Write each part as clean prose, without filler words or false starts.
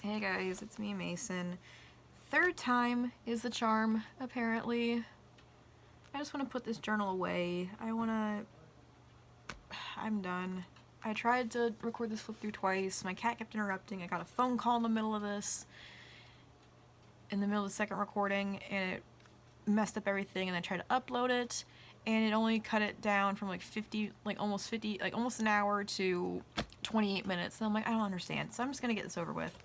Hey guys, it's me, Mason. Third time is the charm, apparently. I just want to put this journal away. I'm done. I tried to record this flip through twice. My cat kept interrupting. I got a phone call in the middle of this, in the middle of the second recording, and it messed up everything, and I tried to upload it, and it only cut it down from almost an hour to 28 minutes. And I'm like, I don't understand. So I'm just gonna get this over with.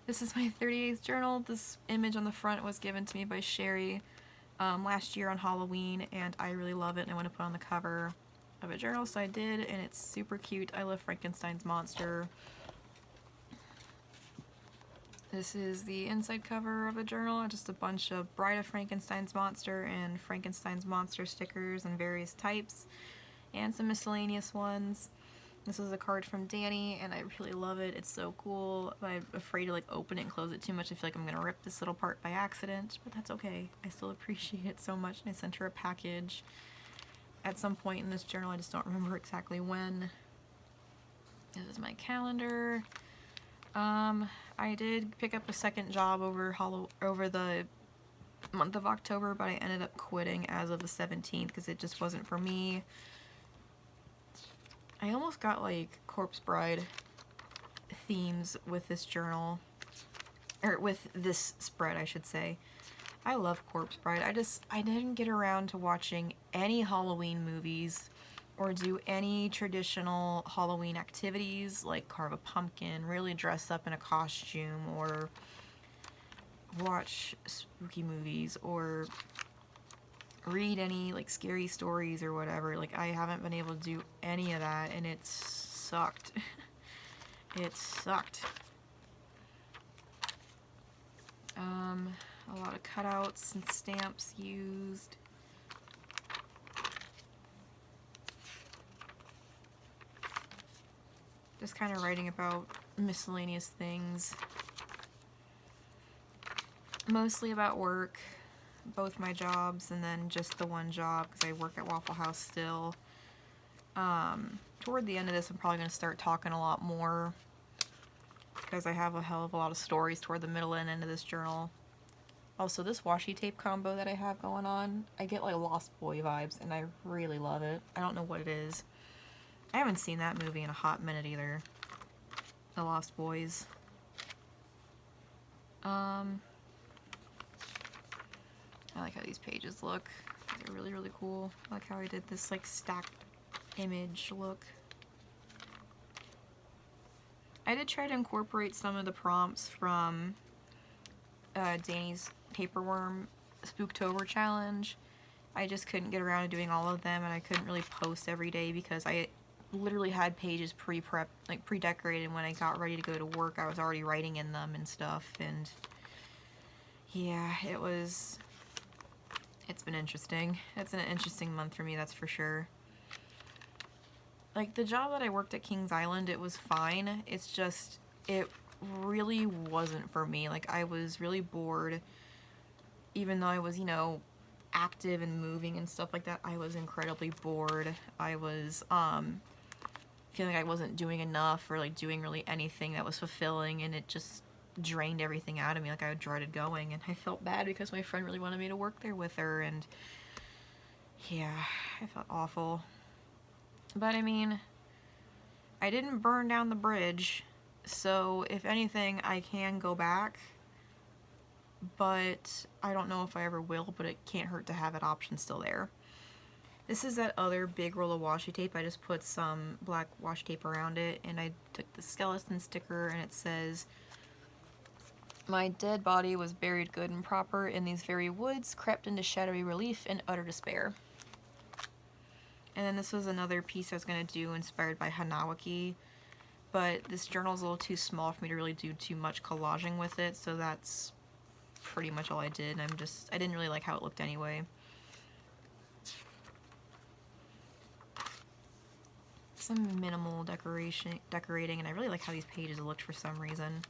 This is my 38th journal. This image on the front was given to me by Sherry last year on Halloween, and I really love it and I want to put on the cover of a journal, so I did, and it's super cute. I love Frankenstein's monster. This is the inside cover of the journal, just a bunch of Bride of Frankenstein's Monster and Frankenstein's Monster stickers in various types, and some miscellaneous ones. This is a card from Danny, and I really love it. It's so cool, but I'm afraid to open it and close it too much. I feel like I'm gonna rip this little part by accident, but that's okay. I still appreciate it so much, and I sent her a package at some point in this journal. I just don't remember exactly when. This is my calendar. I did pick up a second job over the month of October, but I ended up quitting as of the 17th because it just wasn't for me. I almost got Corpse Bride themes with this journal, or with this spread, I should say. I love Corpse Bride. I didn't get around to watching any Halloween movies or do any traditional Halloween activities like carve a pumpkin, really dress up in a costume, or watch spooky movies, or read any scary stories or whatever. I haven't been able to do any of that, and it sucked. It sucked. A lot of cutouts and stamps used. Just kind of writing about miscellaneous things. Mostly about work, both my jobs and then just the one job because I work at Waffle House still. Toward the end of this, I'm probably going to start talking a lot more because I have a hell of a lot of stories toward the middle and end of this journal. Also, this washi tape combo that I have going on, I get Lost Boy vibes, and I really love it. I don't know what it is. I haven't seen that movie in a hot minute either. The Lost Boys. I like how these pages look. They're really, really cool. I like how I did this stacked image look. I did try to incorporate some of the prompts from Danny's Taperworm Spooktober challenge. I just couldn't get around to doing all of them, and I couldn't really post every day because I literally had pages pre-decorated. When I got ready to go to work, I was already writing in them and stuff, and yeah, it's been interesting. It's an interesting month for me, that's for sure. The job that I worked at Kings Island, it was fine. It's just, it really wasn't for me. I was really bored. Even though I was, active and moving and stuff like that, I was incredibly bored. I was, feeling like I wasn't doing enough or doing really anything that was fulfilling, and it just drained everything out of me. I dreaded going, and I felt bad because my friend really wanted me to work there with her, and yeah, I felt awful. But I mean, I didn't burn down the bridge, so if anything, I can go back, but I don't know if I ever will, but it can't hurt to have that option still there. This is that other big roll of washi tape. I just put some black washi tape around it, and I took the skeleton sticker, and it says, "My dead body was buried good and proper in these very woods, crept into shadowy relief in utter despair." And then this was another piece I was going to do inspired by Hanawaki, but this journal's a little too small for me to really do too much collaging with it, so that's pretty much all I did. I didn't really like how it looked anyway. Some minimal decorating, and I really like how these pages looked for some reason.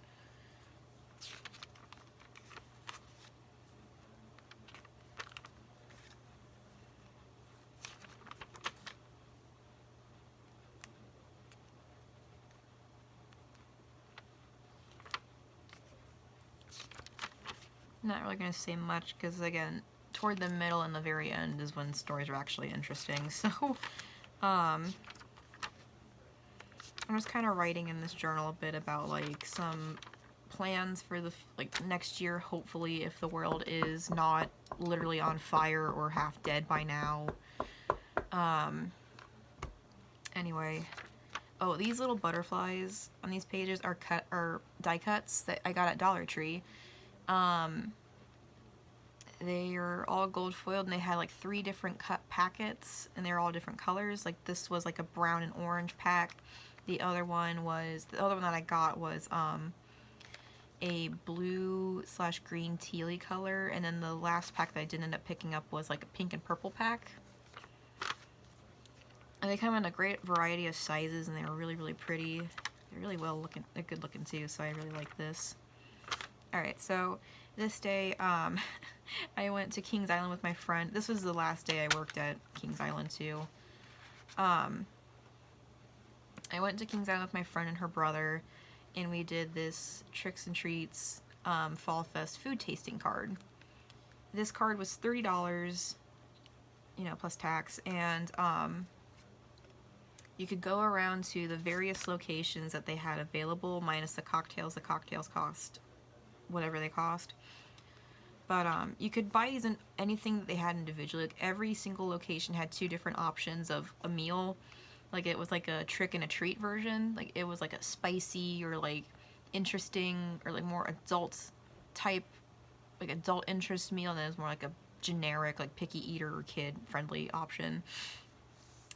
I'm not really going to say much because, again, toward the middle and the very end is when stories are actually interesting. So, I'm just kind of writing in this journal a bit about, like, some plans for the, like, next year, hopefully, if the world is not literally on fire or half dead by now. Anyway. Oh, these little butterflies on these pages are die cuts that I got at Dollar Tree. They are all gold foiled, and they had like 3 different cut packets, and they're all different colors. Like this was like a brown and orange pack. The other one that I got was a blue/green tealy color, and then the last pack that I didn't end up picking up was like a pink and purple pack. And they come in a great variety of sizes, and they were really, really pretty. They're really they're good looking too, so I really like this. Alright, so this day, I went to Kings Island with my friend. This was the last day I worked at Kings Island too. I went to Kings Island with my friend and her brother, and we did this Tricks and Treats Fall Fest food tasting card. This card was $30, you know, plus tax, and you could go around to the various locations that they had available, minus the cocktails. The cocktails cost whatever they cost. But you could buy these in anything that they had individually. Like every single location had 2 different options of a meal. Like it was like a trick and a treat version. Like it was like a spicy or like interesting or like more adult type, like adult interest meal. And then it was more like a generic like picky eater or kid friendly option.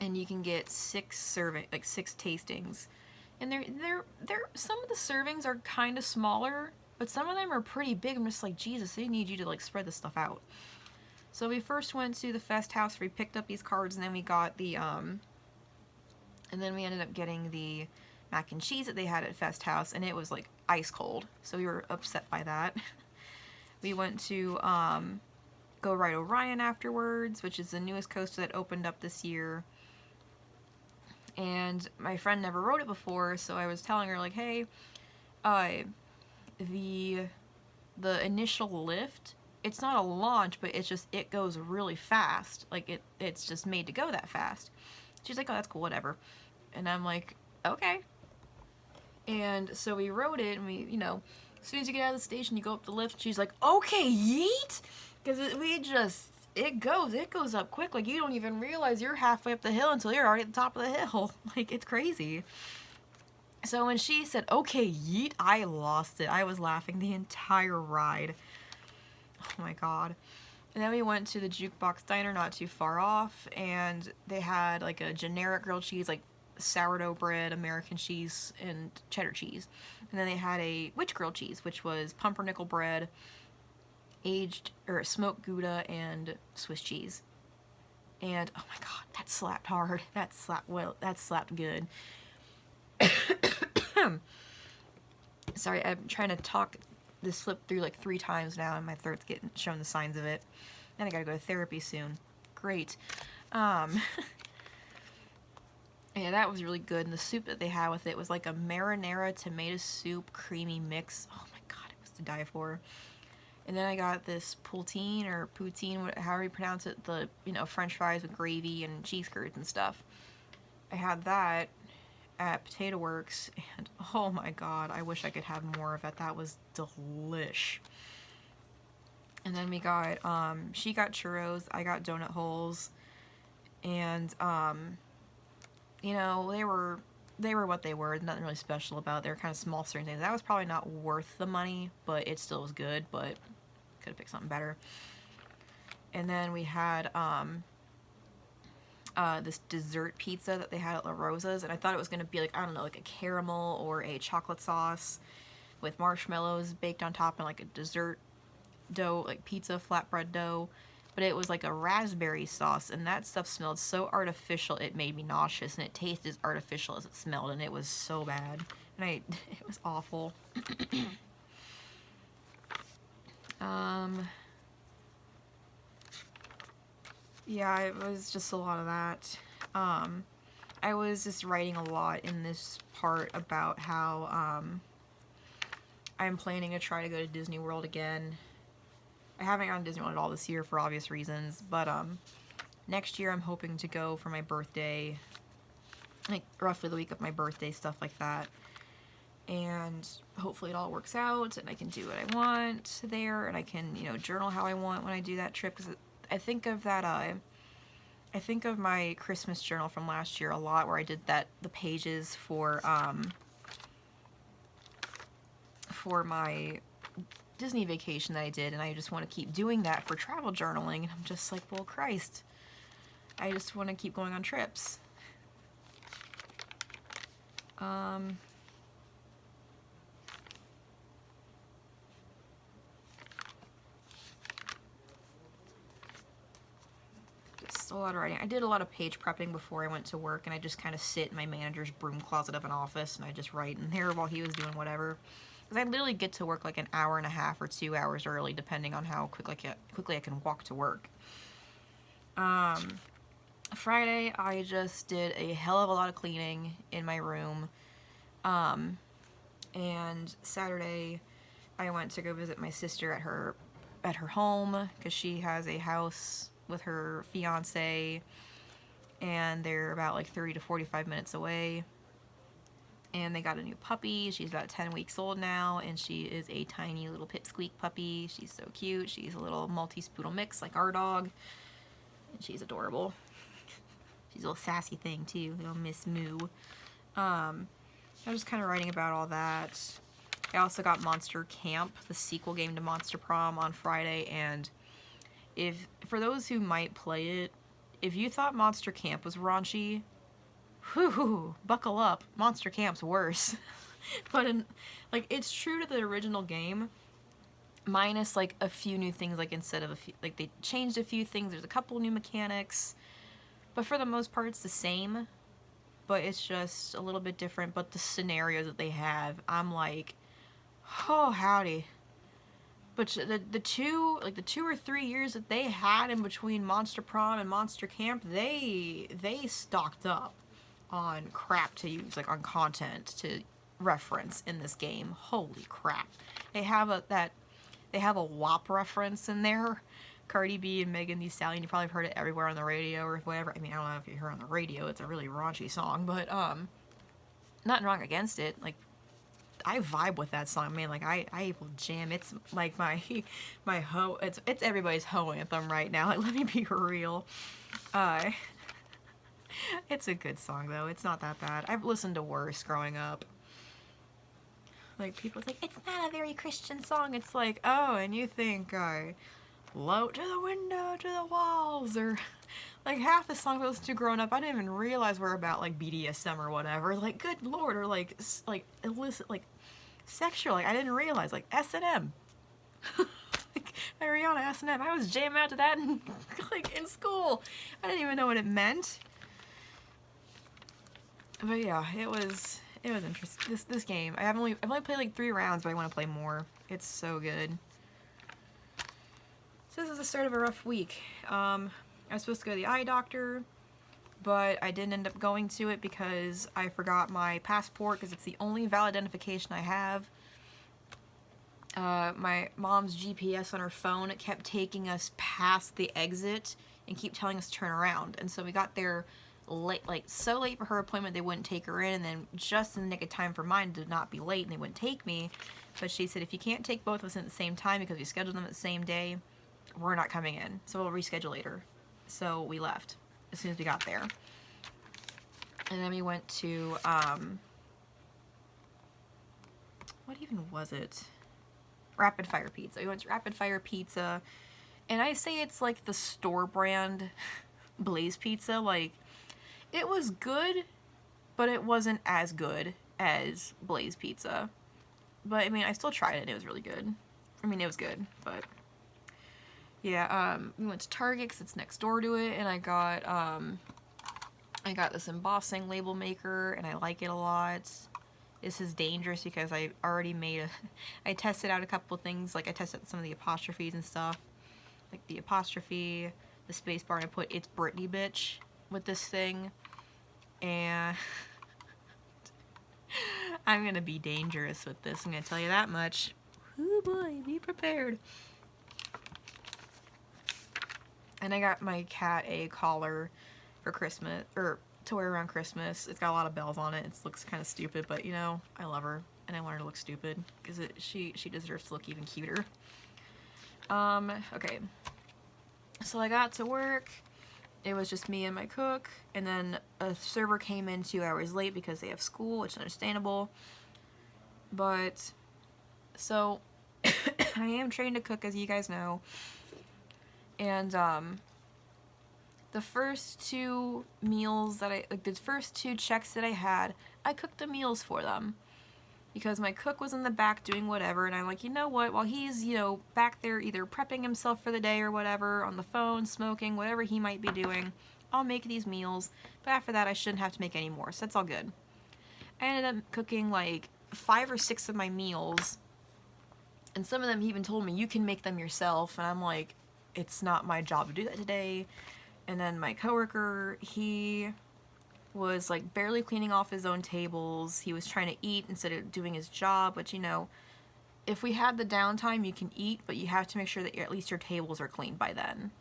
And you can get 6 tastings, and they're some of the servings are kind of smaller, but some of them are pretty big. I'm just like, Jesus, they need you to like spread this stuff out. So we first went to the Fest House where we picked up these cards, and then we got the and then we ended up getting the mac and cheese that they had at Fest House, and it was like ice cold, so we were upset by that. We went to Go Ride Orion afterwards, which is the newest coaster that opened up this year. And my friend never rode it before, so I was telling her, like, hey, the initial lift, it's not a launch, but it's just, it goes really fast. Like, it's just made to go that fast. She's like, oh, that's cool, whatever. And I'm like, okay. And so we rode it, and we, you know, as soon as you get out of the station, you go up the lift. She's like, okay, yeet! Because it goes up quick. Like, you don't even realize you're halfway up the hill until you're already at the top of the hill. Like, it's crazy. So when she said, okay, yeet, I lost it. I was laughing the entire ride. Oh my god. And then we went to the Jukebox Diner not too far off, and they had, like, a generic grilled cheese, like, sourdough bread, American cheese, and cheddar cheese. And then they had a witch grilled cheese, which was pumpernickel bread, aged or smoked Gouda, and Swiss cheese. And oh my god, that slapped hard. That slapped good. Sorry, I'm trying to talk this slip through like 3 times now, and my throat's showing the signs of it. Then I gotta go to therapy soon. Great. Yeah, that was really good. And the soup that they had with it was like a marinara tomato soup creamy mix. Oh my god, it was to die for. And then I got this poutine, however you pronounce it, the, you know, French fries with gravy and cheese curds and stuff. I had that at Potato Works, and oh my god, I wish I could have more of it. That was delish. And then we got, she got churros, I got donut holes, and, you know, they were what they were. Nothing really special about it. They were kind of small certain things. That was probably not worth the money, but it still was good, but could have picked something better. And then we had this dessert pizza that they had at La Rosa's, and I thought it was going to be like, I don't know, like a caramel or a chocolate sauce with marshmallows baked on top and like a dessert dough, like pizza flatbread dough. But it was like a raspberry sauce, and that stuff smelled so artificial it made me nauseous, and it tasted as artificial as it smelled, and it was so bad. And it was awful. Yeah, it was just a lot of that. I was just writing a lot in this part about how, I'm planning to try to go to Disney World again. I haven't gone to Disney World at all this year for obvious reasons, but next year I'm hoping to go for my birthday, like roughly the week of my birthday, stuff like that. And hopefully it all works out and I can do what I want there, and I can, you know, journal how I want when I do that trip, because I think of that, I think of my Christmas journal from last year a lot, where I did the pages for my Disney vacation that I did, and I just want to keep doing that for travel journaling, and I'm just like, well, Christ, I just want to keep going on trips. Just a lot of writing. I did a lot of page prepping before I went to work, and I just kind of sit in my manager's broom closet of an office, and I just write in there while he was doing whatever. Because I literally get to work like an hour and a half or 2 hours early, depending on how quickly I can walk to work. Friday, I just did a hell of a lot of cleaning in my room. And Saturday, I went to go visit my sister at her home, because she has a house with her fiance, and they're about like 30 to 45 minutes away. And they got a new puppy. She's about 10 weeks old now, and she is a tiny little pipsqueak puppy. She's so cute. She's a little Maltese-Poodle mix like our dog, and she's adorable. She's a little sassy thing too, little Miss Moo. I'm just kind of writing about all that. I also got Monster Camp, the sequel game to Monster Prom, on Friday, and for those who might play it, if you thought Monster Camp was raunchy, whew, buckle up. Monster Camp's worse. But it's true to the original game, minus like a few new things. Like instead of like they changed a few things. There's a couple new mechanics, but for the most part it's the same. But it's just a little bit different. But the scenarios that they have, I'm like, oh howdy. But the 2 or 3 years that they had in between Monster Prom and Monster Camp, they stocked up on crap to use, like on content to reference in this game. Holy crap. They have a WAP reference in there. Cardi B and Megan Thee Stallion, you probably have heard it everywhere on the radio or whatever. I mean, I don't know if you heard it on the radio, it's a really raunchy song, but nothing wrong against it. Like, I vibe with that song, man. Like I will jam. It's like my hoe. It's everybody's hoe anthem right now. Like, let me be real. It's a good song though. It's not that bad. I've listened to worse growing up. Like, people think it's not a very Christian song. It's like, oh, and you think low to the window, to the walls, or like half the songs I listened to growing up, I didn't even realize were about like BDSM or whatever. Like, good lord, or like illicit, like sexual. Like, I didn't realize, like S&M. Like Ariana S&M. I was jamming out to that in, like in school. I didn't even know what it meant. But yeah, it was interesting. This game. I've only played like 3 rounds, but I want to play more. It's so good. So this is the start of a rough week. I was supposed to go to the eye doctor, but I didn't end up going to it because I forgot my passport, because it's the only valid identification I have. My mom's GPS on her phone, it kept taking us past the exit and keep telling us to turn around. And so we got there late, like so late for her appointment they wouldn't take her in, and then just in the nick of time for mine to not be late and they wouldn't take me. But she said, if you can't take both of us at the same time because we scheduled them at the same day, we're not coming in, so we'll reschedule later. So we left as soon as we got there. And then we went to, what even was it? Rapid Fire Pizza. We went to Rapid Fire Pizza, and I say it's like the store brand Blaze Pizza. Like, it was good, but it wasn't as good as Blaze Pizza. But I mean, I still tried it, and it was really good. I mean, it was good, but yeah, we went to Target because it's next door to it, and I got this embossing label maker, and I like it a lot. This is dangerous because I already I tested out a couple things. Like, I tested some of the apostrophes and stuff, like the apostrophe, the space bar, and I put "It's Britney, bitch" with this thing, and I'm gonna be dangerous with this. I'm gonna tell you that much. Oh boy, be prepared. And I got my cat a collar for Christmas, or to wear around Christmas. It's got a lot of bells on it. It looks kind of stupid, but you know, I love her, and I want her to look stupid because she deserves to look even cuter. Okay. So I got to work. It was just me and my cook, and then a server came in 2 hours late because they have school, which is understandable. But so I am trained to cook, as you guys know. And the first 2 meals that the first 2 checks that I had, I cooked the meals for them. Because my cook was in the back doing whatever, and I'm like, you know what, while he's, you know, back there either prepping himself for the day or whatever, on the phone, smoking, whatever he might be doing, I'll make these meals, but after that I shouldn't have to make any more, so that's all good. I ended up cooking like 5 or 6 of my meals, and some of them he even told me, you can make them yourself, and I'm like, it's not my job to do that today. And then my coworker, he was like barely cleaning off his own tables. He was trying to eat instead of doing his job, which, you know, if we had the downtime, you can eat, but you have to make sure that at least your tables are clean by then.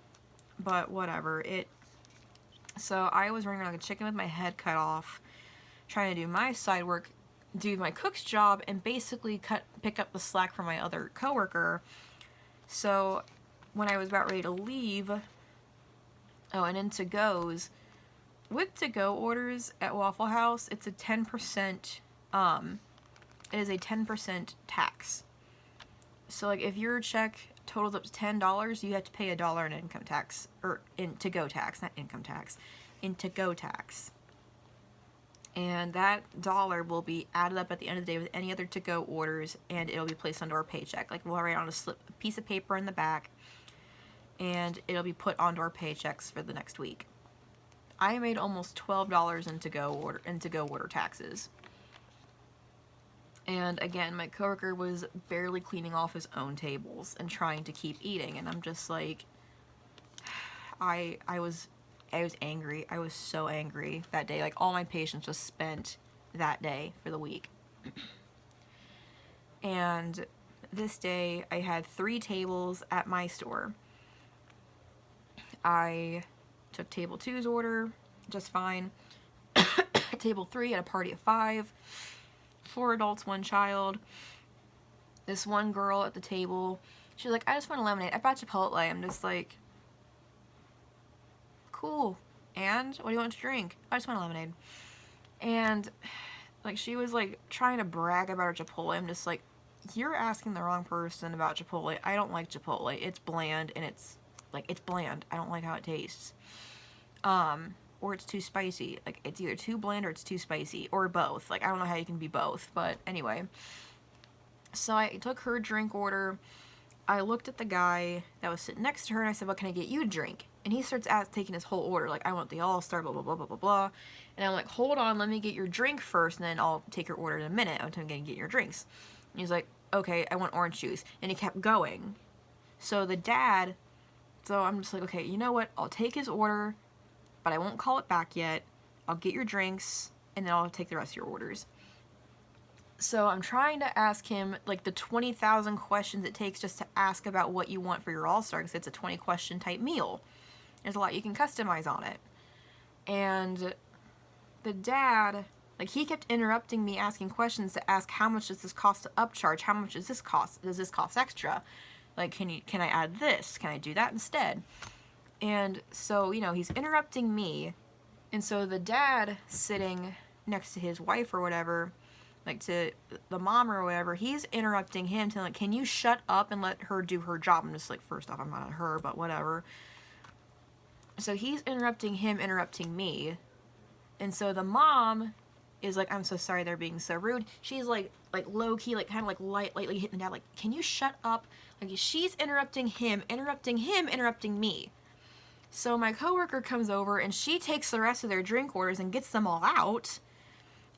But whatever. So I was running around like a chicken with my head cut off, trying to do my side work, do my cook's job, and basically pick up the slack from my other coworker. So when I was about ready to leave, and in to-goes, with to-go orders at Waffle House, it's a 10%, it is a 10% tax. So, like, if your check totals up to $10, you have to pay $1 in income tax, or in to-go tax, not income tax, in to-go tax. And that dollar will be added up at the end of the day with any other to-go orders, and it'll be placed onto our paycheck. Like, we'll write on a piece of paper in the back, and it'll be put onto our paychecks for the next week. I made almost $12 in to-go order taxes. And again, my coworker was barely cleaning off his own tables and trying to keep eating, and I'm just like, I was angry. I was so angry that day. Like, all my patience was spent that day for the week. And this day, I had 3 tables at my store. I took table 2's order just fine. Table 3 had a party of 5. 4 adults, 1 child. This one girl at the table, she's like, I just want a lemonade. I brought Chipotle. I'm just like, cool. And what do you want to drink? I just want a lemonade. And like, she was like trying to brag about her Chipotle. I'm just like, you're asking the wrong person about Chipotle. I don't like Chipotle. It's bland, and it's bland. I don't like how it tastes. Or it's too spicy. Like, it's either too bland or it's too spicy, or both. Like, I don't know how you can be both, but anyway. So I took her drink order. I looked at the guy that was sitting next to her, and I said, what can I get you to drink? And he starts taking his whole order. Like, I want the All-Star, blah, blah, blah, blah, blah, blah. And I'm like, hold on, let me get your drink first, and then I'll take your order in a minute. I'm going to get your drinks. And he's like, okay, I want orange juice. And he kept going. So I'm just like, okay, you know what? I'll take his order, but I won't call it back yet. I'll get your drinks, and then I'll take the rest of your orders. So I'm trying to ask him, like, the 20,000 questions it takes just to ask about what you want for your All-Star, because it's a 20-question type meal. There's a lot you can customize on it. And the dad, like, he kept interrupting me asking questions to ask, how much does this cost to upcharge? How much does this cost? Does this cost extra? Like, can I add this? Can I do that instead? And so, you know, he's interrupting me. And so the dad sitting next to his wife or whatever, like to the mom or whatever, he's interrupting him to like, can you shut up and let her do her job? I'm just like, first off, I'm not her, but whatever. So he's interrupting him, interrupting me. And so the mom is like, I'm so sorry they're being so rude. She's like low-key, like kind of like lightly hitting the dad, like, can you shut up? Like, she's interrupting him, interrupting me. So my coworker comes over and she takes the rest of their drink orders and gets them all out.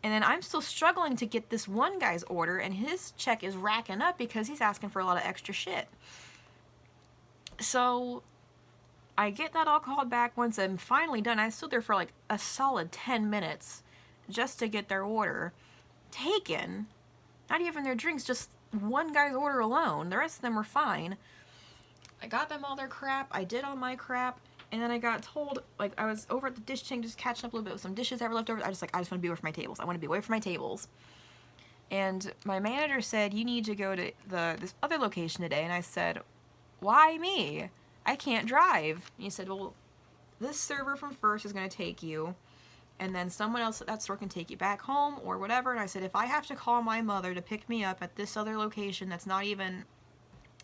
And then I'm still struggling to get this one guy's order, and his check is racking up because he's asking for a lot of extra shit. So I get that all called back. Once I'm finally done, I stood there for like a solid 10 minutes just to get their order taken. Not even their drinks, just one guy's order alone. The rest of them were fine. I got them all their crap. I did all my crap. And then I got told, like, I was over at the dish tank just catching up a little bit with some dishes that were left over. I just want to be away from my tables. I want to be away from my tables. And my manager said, you need to go to this other location today. And I said, why me? I can't drive. And he said, well, this server from First is going to take you. And then someone else at that store can take you back home or whatever. And I said, if I have to call my mother to pick me up at this other location that's not even,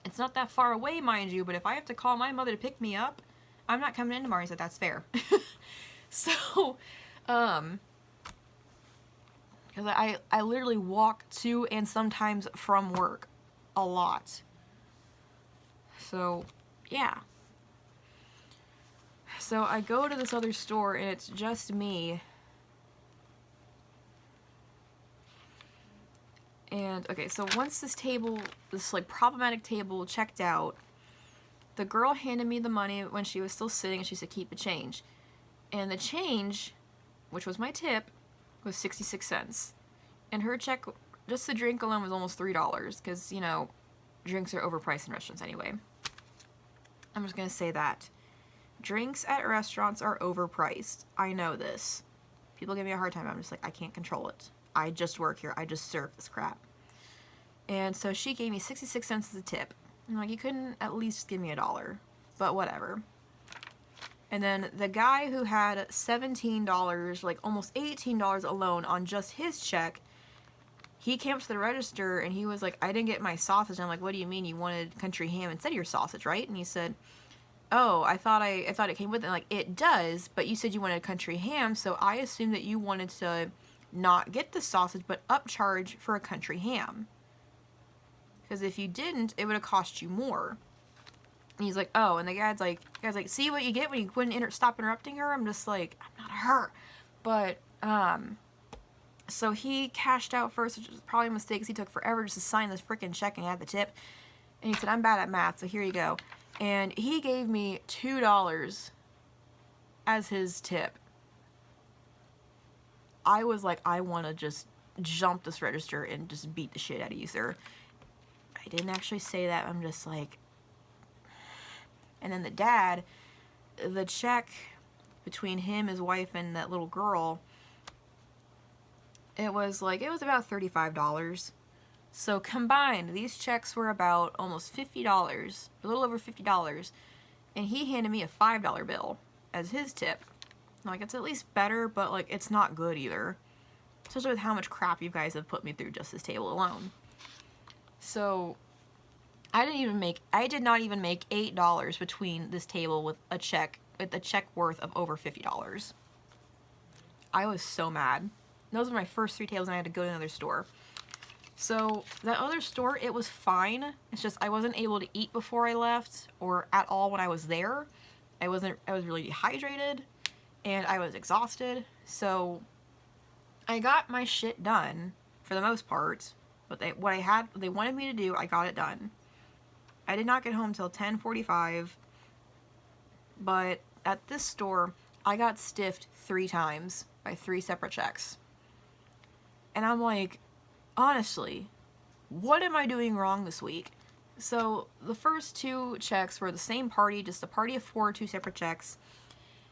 it's not that far away, mind you, but if I have to call my mother to pick me up, I'm not coming in tomorrow. He said, that's fair. So, because I literally walk to and sometimes from work a lot. So, yeah. So I go to this other store and it's just me. And, okay, so once this table, this, like, problematic table checked out, the girl handed me the money when she was still sitting and she said, keep the change. And the change, which was my tip, was 66 cents. And her check, just the drink alone, was almost $3, because, you know, drinks are overpriced in restaurants anyway. I'm just going to say that. Drinks at restaurants are overpriced. I know this. People give me a hard time. I'm just like, I can't control it. I just work here. I just serve this crap. And so she gave me 66 cents as a tip. I'm like, you couldn't at least give me $1. But whatever. And then the guy who had $17, like almost $18 alone on just his check, he came up to the register and he was like, I didn't get my sausage. And I'm like, what do you mean you wanted country ham instead of your sausage, right? And he said, oh, I thought it came with it. Like, it does, but you said you wanted country ham, so I assumed that you wanted to not get the sausage, but upcharge for a country ham. Because if you didn't, it would have cost you more. And he's like, oh, and the guy's like, see what you get when you wouldn't stop interrupting her? I'm just like, I'm not her. But, so he cashed out first, which was probably a mistake, because he took forever just to sign this freaking check and he had the tip. And he said, I'm bad at math, so here you go. And he gave me $2 as his tip. I was like, I want to just jump this register and just beat the shit out of you, sir. I didn't actually say that. I'm just like... And then the dad, the check between him, his wife, and that little girl, it was about $35. So combined, these checks were about almost $50, a little over $50, and he handed me a $5 bill as his tip. Like, it's at least better, but, like, it's not good either. Especially with how much crap you guys have put me through just this table alone. So, I did not even make $8 between this table with a check worth of over $50. I was so mad. Those were my first 3 tables and I had to go to another store. So, that other store, it was fine. It's just I wasn't able to eat before I left, or at all when I was there. I was really dehydrated, and I was exhausted. So, I got my shit done, for the most part. But they wanted me to do, I got it done. I did not get home till 10:45. But, at this store, I got stiffed 3 times by 3 separate checks. And I'm like... honestly, what am I doing wrong this week? So, the first 2 checks were the same party, just a party of 4, 2 separate checks.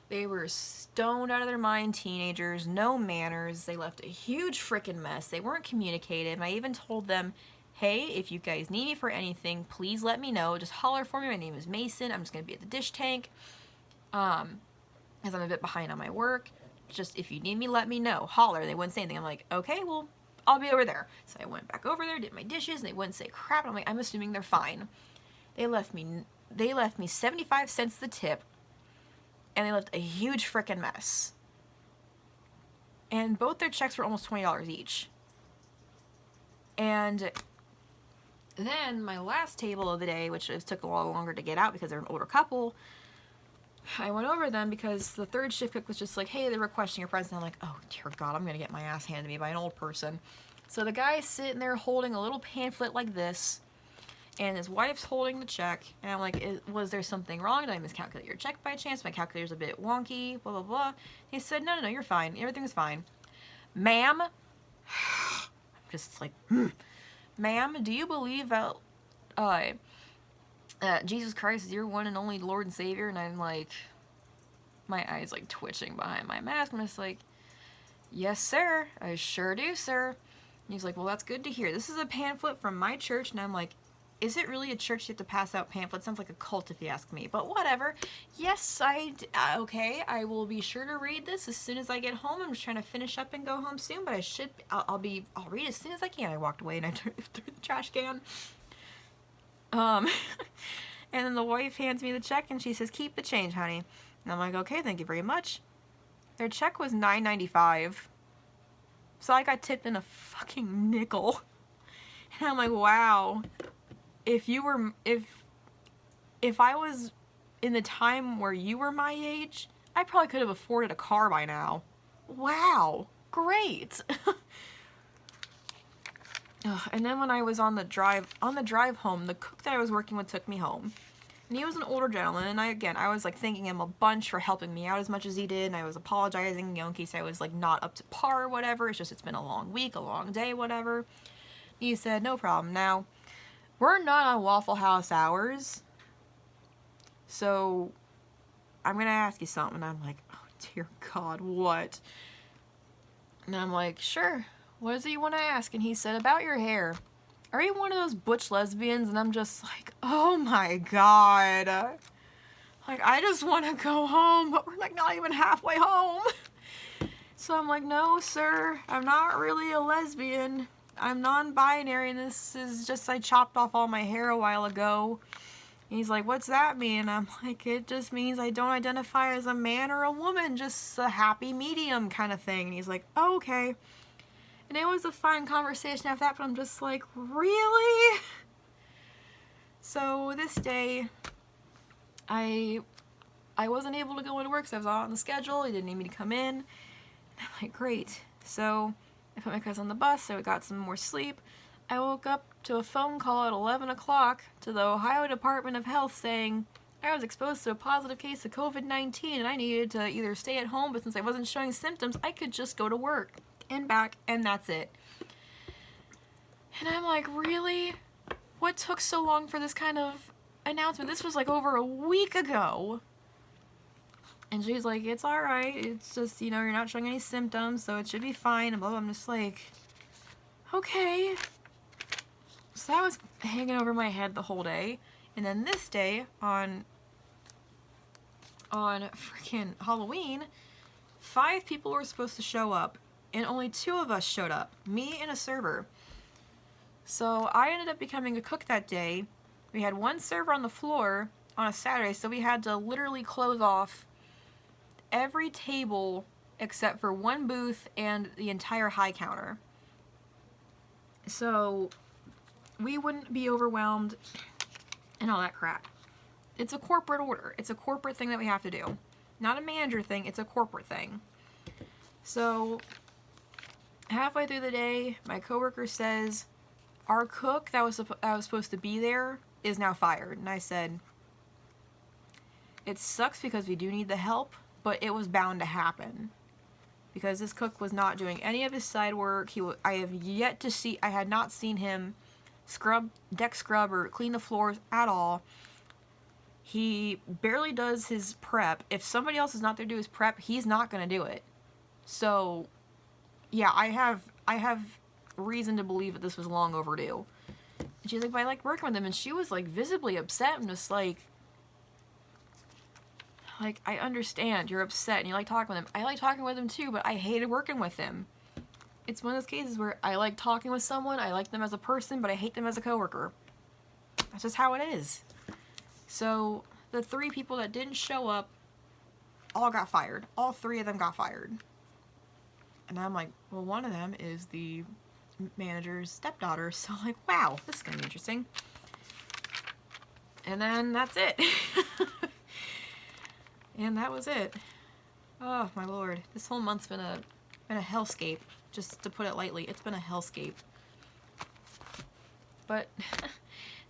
They were stoned out of their mind teenagers, no manners. They left a huge frickin' mess. They weren't communicative. I even told them, hey, if you guys need me for anything, please let me know. Just holler for me. My name is Mason. I'm just going to be at the dish tank. As I'm a bit behind on my work. Just, if you need me, let me know. Holler. They wouldn't say anything. I'm like, okay, well... I'll be over there. So I went back over there, did my dishes, and they wouldn't say crap. I'm like, I'm assuming they're fine. They left me 75 cents the tip, and they left a huge frickin' mess. And both their checks were almost $20 each. And then my last table of the day, which took a while longer to get out because they're an older couple, I went over them because the third shift cook was just like, hey, they're requesting your presence. And I'm like, oh, dear God, I'm going to get my ass handed to me by an old person. So the guy's sitting there holding a little pamphlet like this, and his wife's holding the check. And I'm like, was there something wrong? Did I miscalculate your check by chance? My calculator's a bit wonky, blah, blah, blah. He said, no, you're fine. Everything's fine. Ma'am, I'm just like, ma'am, do you believe that Jesus Christ is your one and only Lord and Savior? And I'm like, my eyes like twitching behind my mask. I'm just like, yes, sir. I sure do, sir. And he's like, well, that's good to hear. This is a pamphlet from my church. And I'm like, is it really a church you have to pass out pamphlets? Sounds like a cult if you ask me, but whatever. Yes, okay, I will be sure to read this as soon as I get home. I'm just trying to finish up and go home soon, but I'll read as soon as I can. I walked away and I threw the trash can. And then the wife hands me the check and she says, keep the change, honey. And I'm like, okay, thank you very much. Their check was $9.95. So I got tipped in a fucking nickel. And I'm like, wow. If I was in the time where you were my age, I probably could have afforded a car by now. Wow. Great. And then when I was on the drive home, the cook that I was working with took me home. And he was an older gentleman, and I was like thanking him a bunch for helping me out as much as he did, and I was apologizing, in case I was like not up to par or whatever. It's been a long week, a long day, whatever. He said, no problem. Now, we're not on Waffle House hours, so I'm gonna ask you something. And I'm like, oh dear God, what? And I'm like, sure, what is it you want to ask? And he said, about your hair. Are you one of those butch lesbians? And I'm just like, oh my God. Like, I just want to go home, but we're like not even halfway home. So I'm like, no, sir, I'm not really a lesbian. I'm non-binary, and this is just, I chopped off all my hair a while ago. And he's like, what's that mean? And I'm like, it just means I don't identify as a man or a woman, just a happy medium kind of thing. And he's like, oh, okay. And it was a fine conversation after that, but I'm just like, really? So this day, I wasn't able to go into work because I was all on the schedule. He didn't need me to come in. And I'm like, great. So I put my cousin on the bus, so I got some more sleep. I woke up to a phone call at 11 o'clock to the Ohio Department of Health saying I was exposed to a positive case of COVID-19 and I needed to either stay at home, but since I wasn't showing symptoms, I could just go to work and back, and that's it. And I'm like, really? What took so long for this kind of announcement? This was like over a week ago. And she's like, it's alright, it's just, you're not showing any symptoms, so it should be fine, and blah, blah. I'm just like, okay. So that was hanging over my head the whole day. And then this day, on freaking Halloween, 5 people were supposed to show up, and only 2 of us showed up, me and a server. So I ended up becoming a cook that day. We had 1 server on the floor on a Saturday, so we had to literally close off every table except for 1 booth and the entire high counter. So we wouldn't be overwhelmed and all that crap. It's a corporate order. It's a corporate thing that we have to do. Not a manager thing, it's a corporate thing. So halfway through the day, my coworker says, our cook that was supposed to be there is now fired. And I said, it sucks because we do need the help, but it was bound to happen. Because this cook was not doing any of his side work. I had not seen him deck scrub or clean the floors at all. He barely does his prep. If somebody else is not there to do his prep, he's not going to do it. So, yeah, I have reason to believe that this was long overdue. And she's like, but I like working with him. And she was like visibly upset and just like, I understand you're upset and you like talking with him. I like talking with him too, but I hated working with him. It's one of those cases where I like talking with someone, I like them as a person, but I hate them as a coworker. That's just how it is. So the 3 people that didn't show up all got fired. All 3 of them got fired. And I'm like, well, one of them is the manager's stepdaughter, so I'm like, wow, this is gonna be interesting. And then that's it. And that was it. Oh my lord, this whole month's been a hellscape, just to put it lightly. It's been a hellscape. But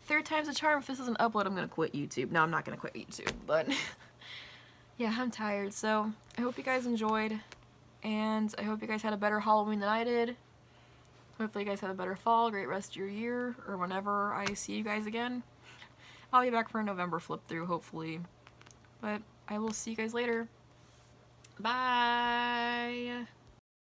3rd time's a charm. If this doesn't upload, I'm gonna quit YouTube. No, I'm not gonna quit YouTube, but yeah, I'm tired. So I hope you guys enjoyed, and I hope you guys had a better Halloween than I did. Hopefully you guys have a better fall, great rest of your year, or whenever I see you guys again. I'll be back for a November flip through, hopefully. But I will see you guys later. Bye!